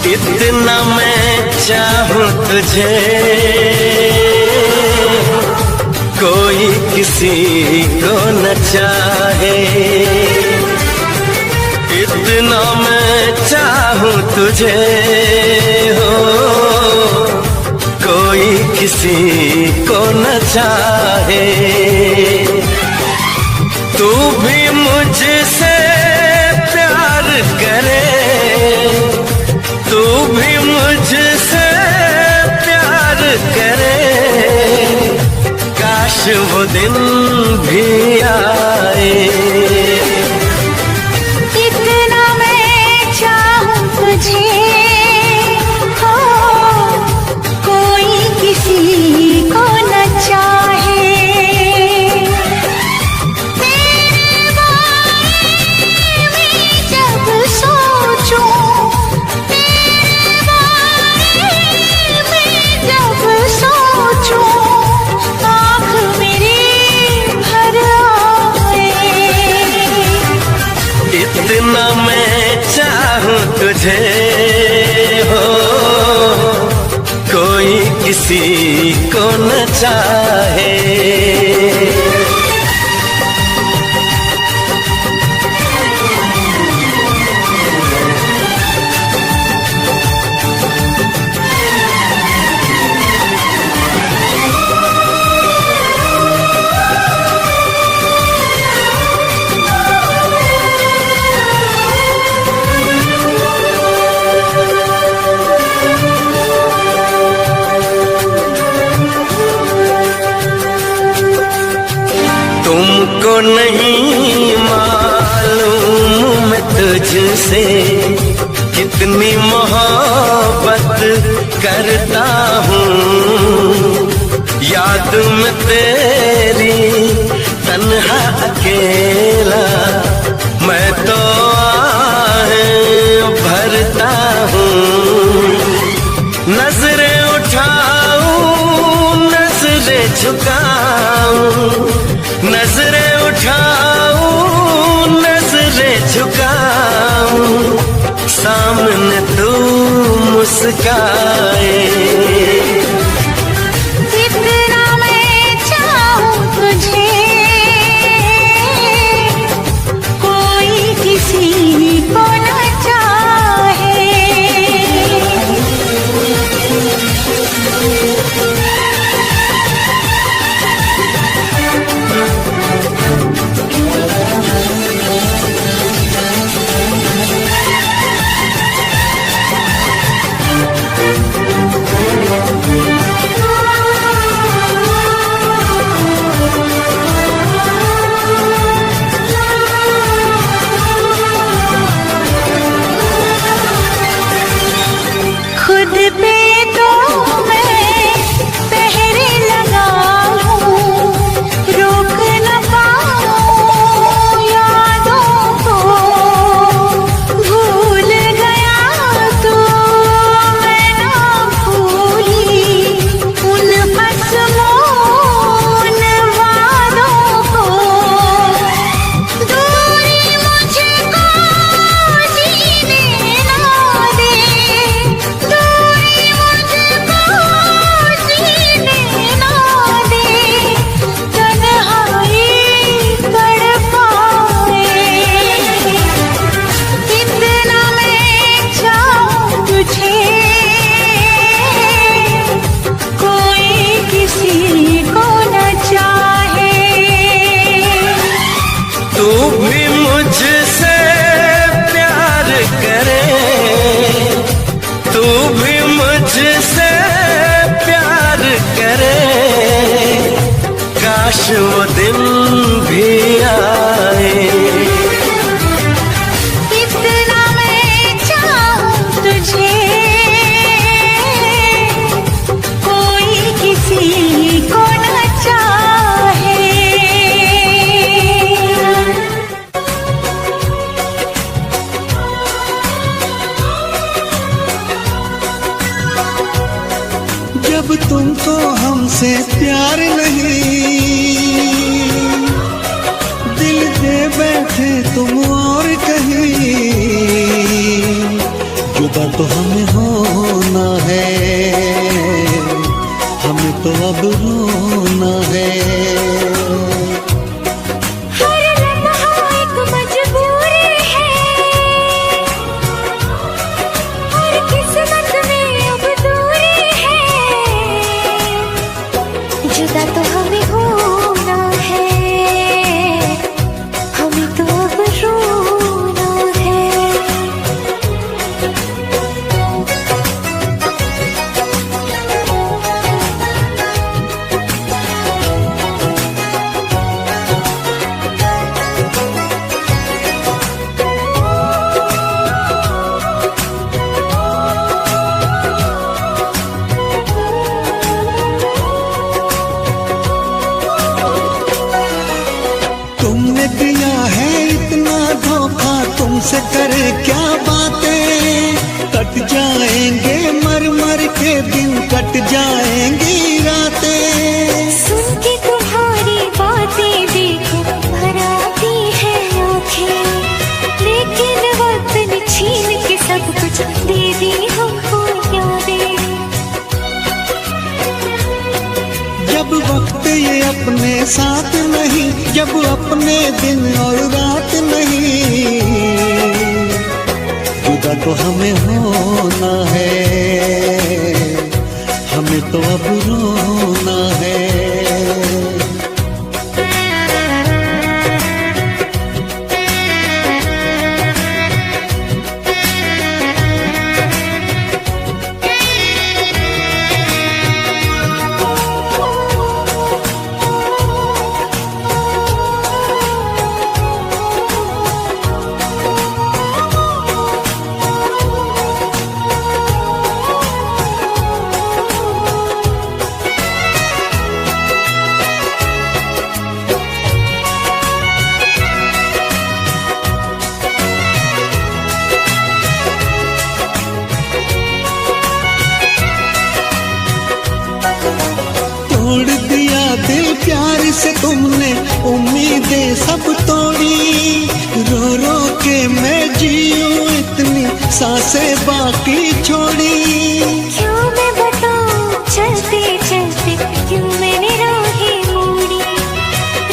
इतना मैं चाहूं तुझे, कोई किसी को न चाहे। इतना मैं चाहूं तुझे हो, कोई किसी को न चाहे। तू भी मुझसे प्यार करे, तू भी मुझसे प्यार करे, काश वो दिन भी आए। इतना मैं चाहूं तुझे हो, कोई किसी को न चाहे। तेरे बारे में जब सोचूं, तेरे बारे में जब सोचूं, आँख मेरी भर आए। इतना मैं चाहूं तुझे हो, कोई किसी को न चाहे। तुमको नहीं मालूम मैं तुझसे कितनी मोहब्बत करता हूँ। याद में तेरी तन्हा अकेला मैं तो आहें भरता हूँ। नजरें उठाऊं नजरें झुकाऊं, नजरें उठाऊं नजरें झुकाऊं, सामने तू मुस्काए। इतना मैं चाहूं तुझे, कोई किसी को न चाहे। खुद पे तो मैं पहरे लगा लूं, रोक न पाऊं यादों को। भूल गया तो मैं ना भूली उन असमोन वादों को। दूरी मुझको जीने ना दे, दूरी मुझको जीने ना दे, तन्हाई तड़पाए। इतना मैं चाहूं तुझे, कोई किसी को न चाहे। तू भी मुझसे प्यार करे, तू भी मुझसे प्यार करे, काश वो दिन भी आए। इतना मैं चाहूं तुझे, कोई किसी को न चाहे। जब तुमको हमसे प्यार नहीं, दिल दे बैठे तुम और कहीं। जुदा तो हमें होना है, हमें तो अब रोना है। हर लम्हा एक मजबूरी है, हर किस्मत में अब दूरी है। जुदा तो हमें होना है, हमें तो अब रोना है। तुमने दिया है इतना धोखा, तुमसे करे क्या बातें। कट जाएंगे मर मर के दिन, कट जाएंगी रातें। सुन के तुम्हारी बातें देखो भर आती है आँखें, लेकिन वक्त ने छीन के सब कुछ दे दी हमको यादें। जब वक्त ये अपने साथ नहीं, जब अपने दिन और रात नहीं, जुदा तो हमें होना है, हमें तो अब रोना है। तोड़ दिया दिल प्यार से तुमने, उम्मीदें सब तोड़ी। रो रो के मैं जीऊं इतनी सांसें बाकी छोड़ी। क्यों मैं बताऊं चलते चलते क्यों मैंने राहें मोड़ी।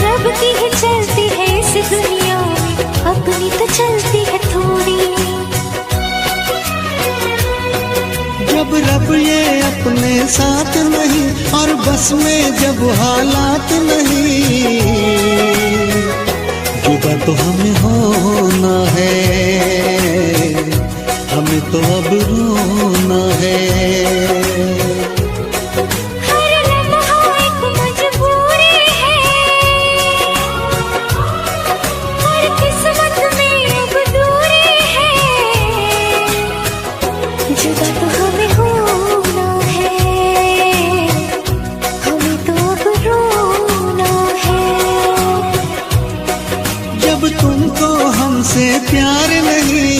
रब की ही चलती है इस दुनिया में, अपनी तो चलती है थोड़ी। जब रब ये अपने साथ नहीं, और बस में जब हालात नहीं, जुदा तो हमें होना है, हमें तो अब रोना है। हर लम्हा एक मजबूरी है, हर किस्मत में अब दूरी है। जुदा तो हमें होना है, हमें तो अब रोना है। जब तुमको हमसे प्यार नहीं,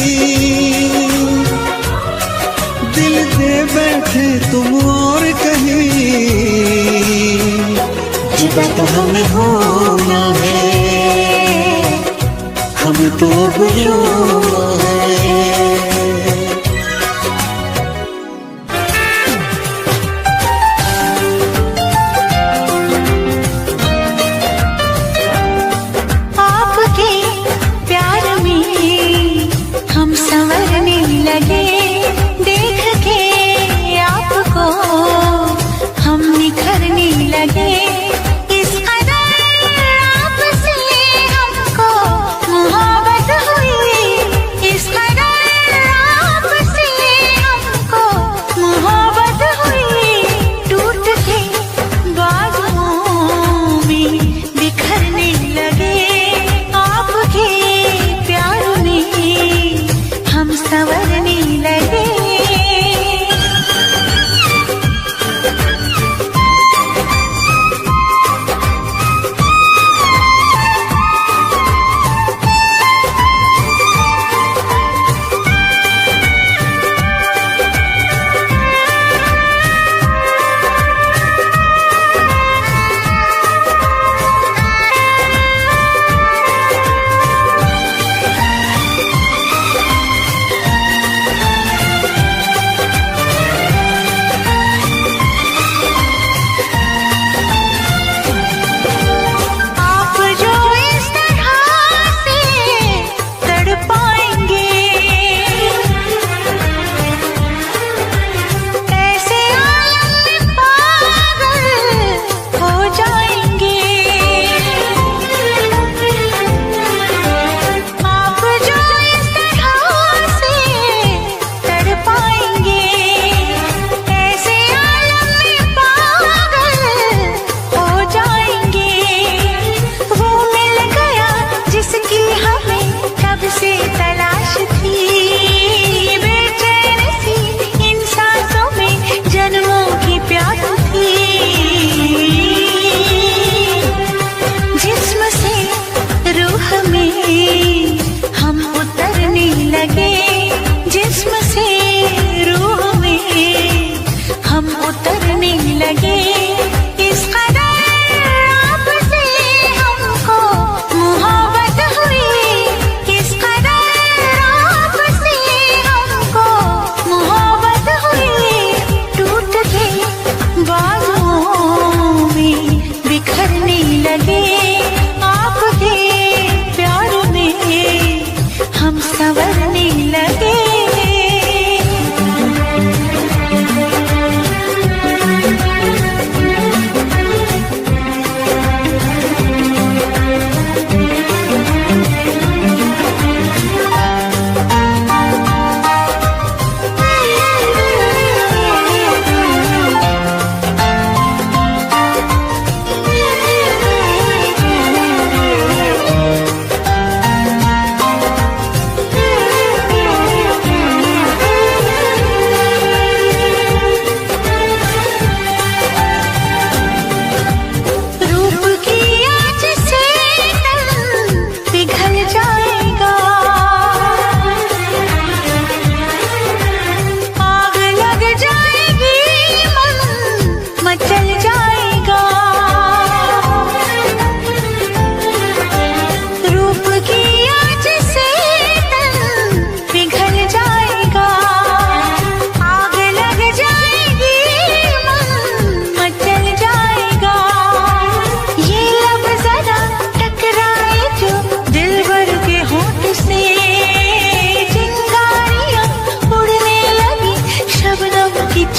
दिल दे बैठे तुम और कहीं, जुदा तो हमें होना है, हमें तो अब रोना है। आपके प्यार में हम संवरने लगे, देख के आपको हम निखरने लगे। इस कदर आपसे हमको मोहब्बत हुई, इस कदर आपसे हमको मोहब्बत हुई। टूट के बाजुओं में बिखरने लगे, आपके प्यार में हम संवरने लगे।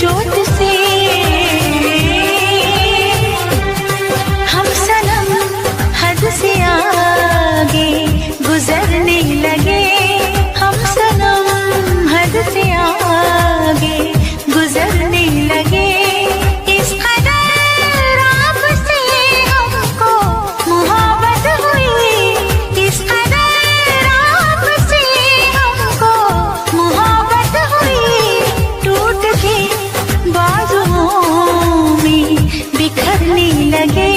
चोट से हम सनम हद से आगे गुजरने लगे, हम सनम हद से आगे गुजरने लगे। इस कदर आपसे हमको मोहब्बत हुई, इस कदर आपसे हमको मोहब्बत हुई। टूट के बाजुओं में बिखरने लगे,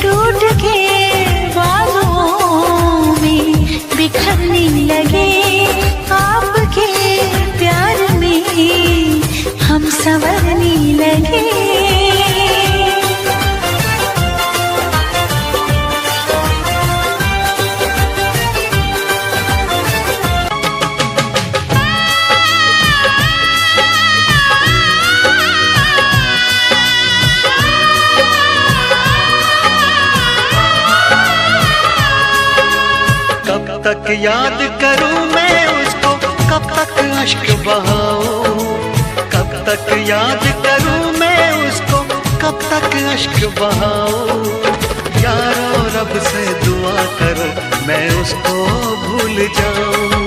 टूट के बाजुओं में बिखरने लगे। आपके प्यार में हम संवरने लगे। कब तक याद करूं मैं उसको, कब तक अश्क बहाऊं, कब तक याद करूं मैं उसको, कब तक अश्क बहाऊं। यारो रब से दुआ करो मैं उसको भूल जाऊं,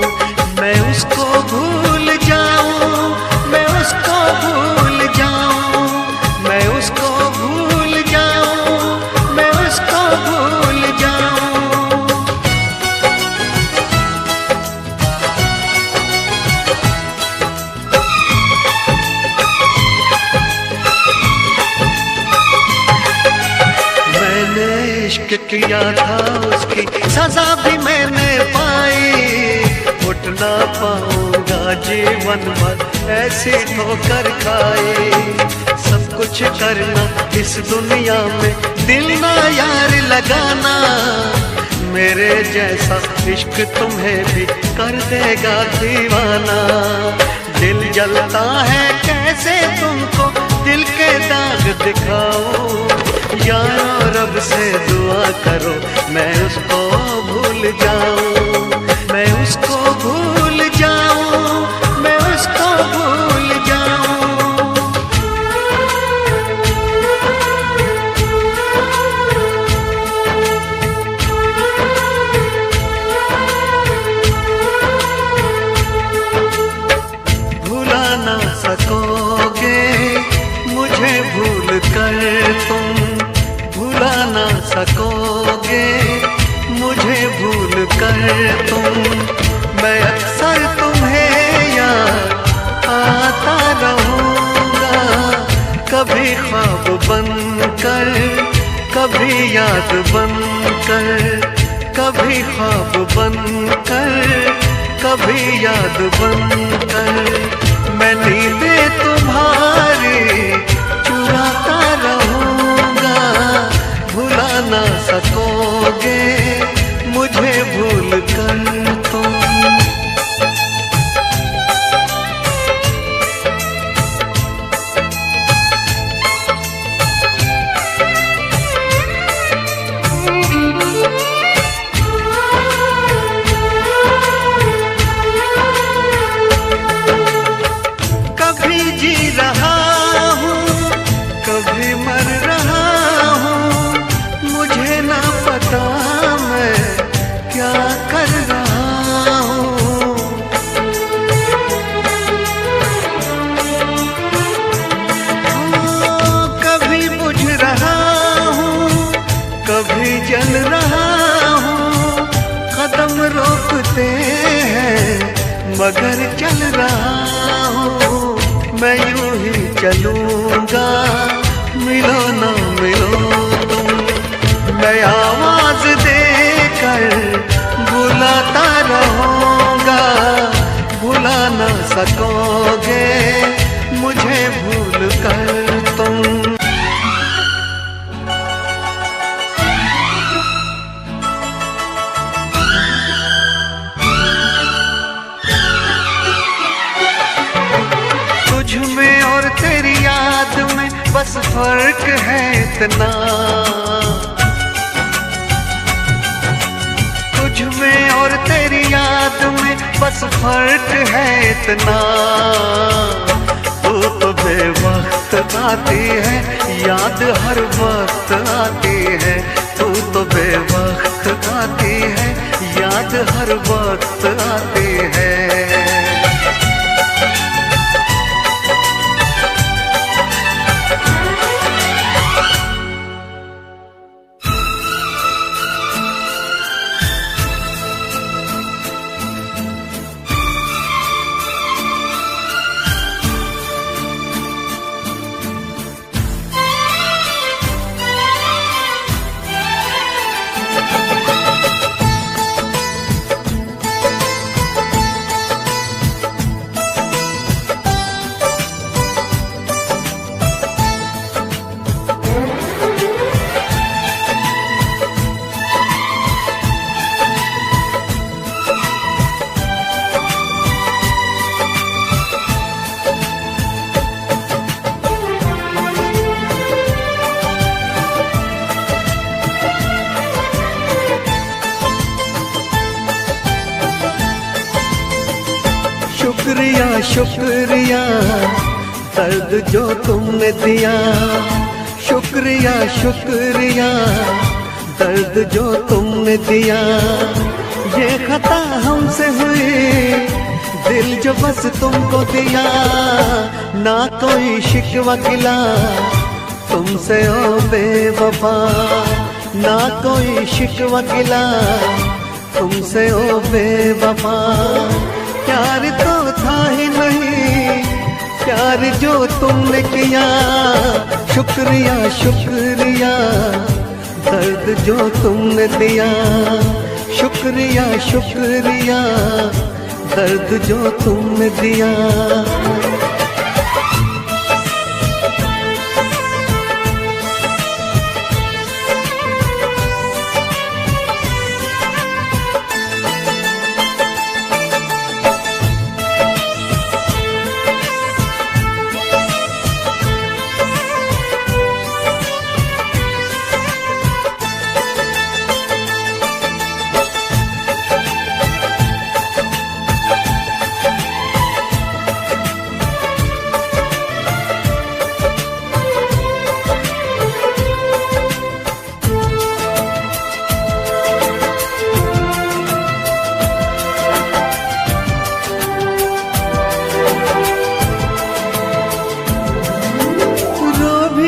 मैं उसको भूल जाऊं, मैं उसको भूल जाऊं, मैं उसको भूल जाऊं, मैं उसको भूल जाऊं। इश्क किया था उसकी सजा भी मैंने पाई, उठ ना पाऊंगा जीवन भर ऐसी ठोकर खाई। सब कुछ करना इस दुनिया में, दिल ना यार लगाना, मेरे जैसा इश्क तुम्हें भी कर देगा दीवाना। दिल जलता है कैसे तुमको दिल के दाग दिखाऊं, यारो रब से दुआ करो मैं उसको भूल जाऊं, मैं उसको भूल जाऊं, मैं उसको भूल जाऊं। भुला ना सकोगे मुझे भूल कर तुम, भुला ना सकोगे मुझे भूल कर तुम। मैं अक्सर तुम्हें याद आता रहूँगा, कभी ख्वाब बनकर, कभी याद बनकर, कभी ख्वाब बनकर, कभी याद बनकर। मैं नींदें तुम्हारी चुराता रहूँगा, भुला ना सकोगे मुझे भूल कर तुम। कभी जी रहा हूँ, कभी मर रहा हूँ, मुझे ना पता मैं क्या कर रहा हूँ। कभी बुझ रहा हूँ, कभी जल रहा हूँ, कदम रोकते हैं मगर चल रहा हूँ। मैं यूं ही चलूंगा मिलो ना मिलो तुम, मैं आवाज देकर बुलाता रहूंगा, भुला ना सकोगे मुझे भूल कर तुम। तुझ में और तेरी याद में बस फर्क है इतना, तुझ में और तेरी याद में बस फर्क है इतना। तू तो बेवफा आती है, याद हर वक्त आती है, तू तो बेवक्त आती है, याद हर वक्त आती है। शुक्रिया शुक्रिया दर्द जो तुमने दिया, शुक्रिया शुक्रिया दर्द जो तुमने दिया। ये खता हमसे हुई, दिल जो बस तुमको दिया, ना कोई शिकवा गिला तुमसे ओ बेवफा, ना कोई शिकवा गिला तुमसे ओ बेवफा। प्यार तो था ही नहीं, प्यार जो तुमने किया, शुक्रिया शुक्रिया दर्द जो तुमने दिया, शुक्रिया शुक्रिया दर्द जो तुमने दिया।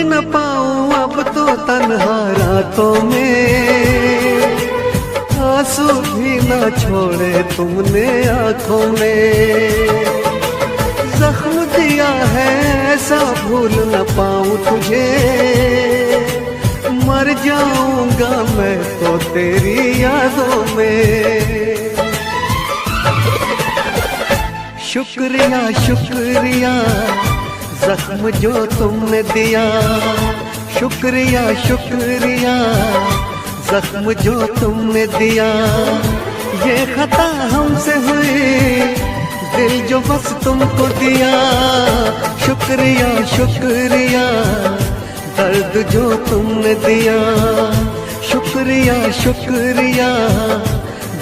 न पाऊं अब तो तन्हा रातों में, आंसू भी न छोड़े तुमने आंखों में। जख्म दिया है ऐसा भूल न पाऊं तुझे, मर जाऊंगा मैं तो तेरी यादों में। शुक्रिया शुक्रिया जख्म जो तुमने दिया, शुक्रिया शुक्रिया जख्म जो तुमने दिया। ये खता हमसे हुई, दिल जो बस तुमको दिया, शुक्रिया शुक्रिया दर्द जो तुमने दिया, शुक्रिया शुक्रिया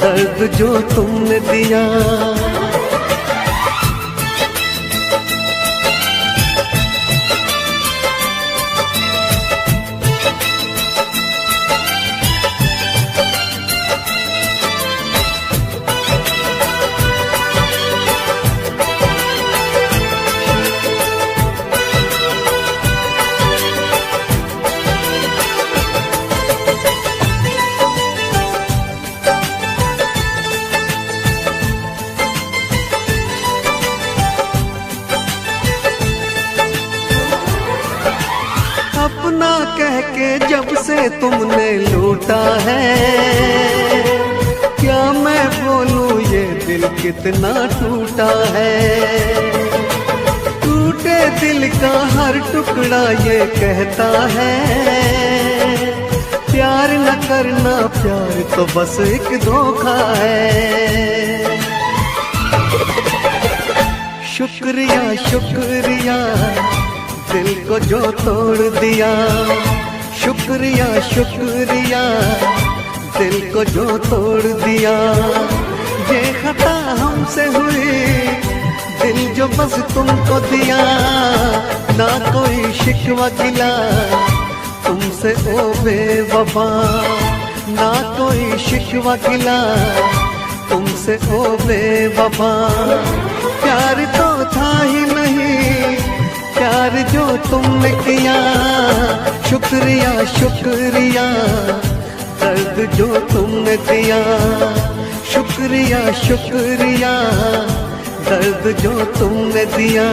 दर्द जो तुमने दिया। अपना कह के जब से तुमने लूटा है, क्या मैं बोलूं ये दिल कितना टूटा है। टूटे दिल का हर टुकड़ा ये कहता है, प्यार न करना प्यार तो बस एक धोखा है। शुक्रिया शुक्रिया दिल को जो तोड़ दिया, शुक्रिया शुक्रिया दिल को जो तोड़ दिया। ये खता हमसे हुई, दिल जो बस तुमको दिया, ना कोई शिकवा गिला तुमसे ओ बेवफा, ना कोई शिकवा गिला तुमसे ओ बेवफा। प्यार तो था ही नहीं प्यार जो तुमने किया, शुक्रिया शुक्रिया दर्द जो तुमने दिया, शुक्रिया शुक्रिया दर्द जो तुमने दिया।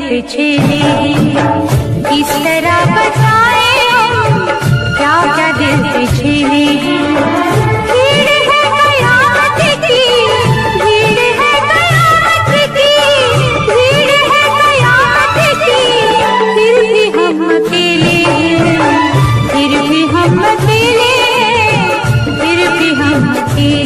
पिछले इस तरह बताए हम क्या क्या दिल पिछले भीड़ है कयामत की, भीड़ है कयामत की, भीड़ है कयामत की। फिर भी हम अकेले, फिर भी हम अकेले, फिर भी हम अकेले।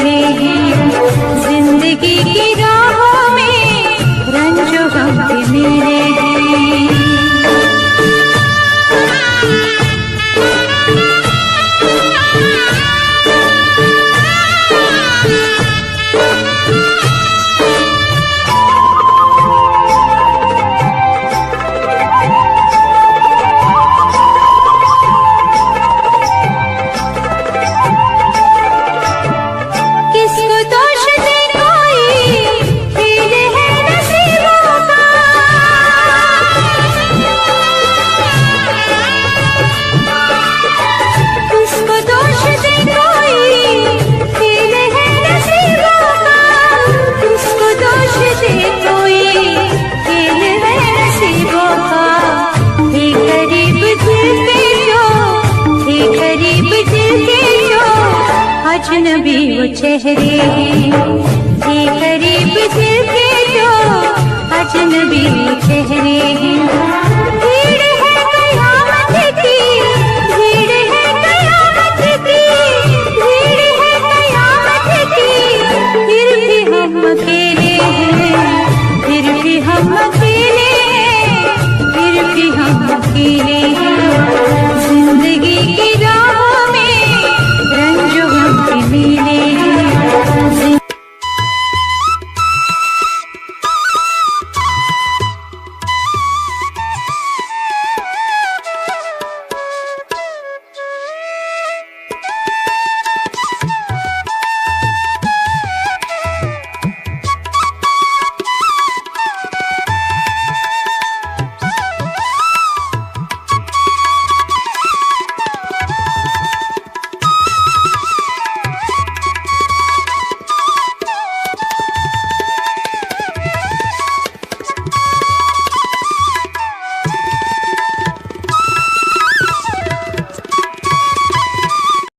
रे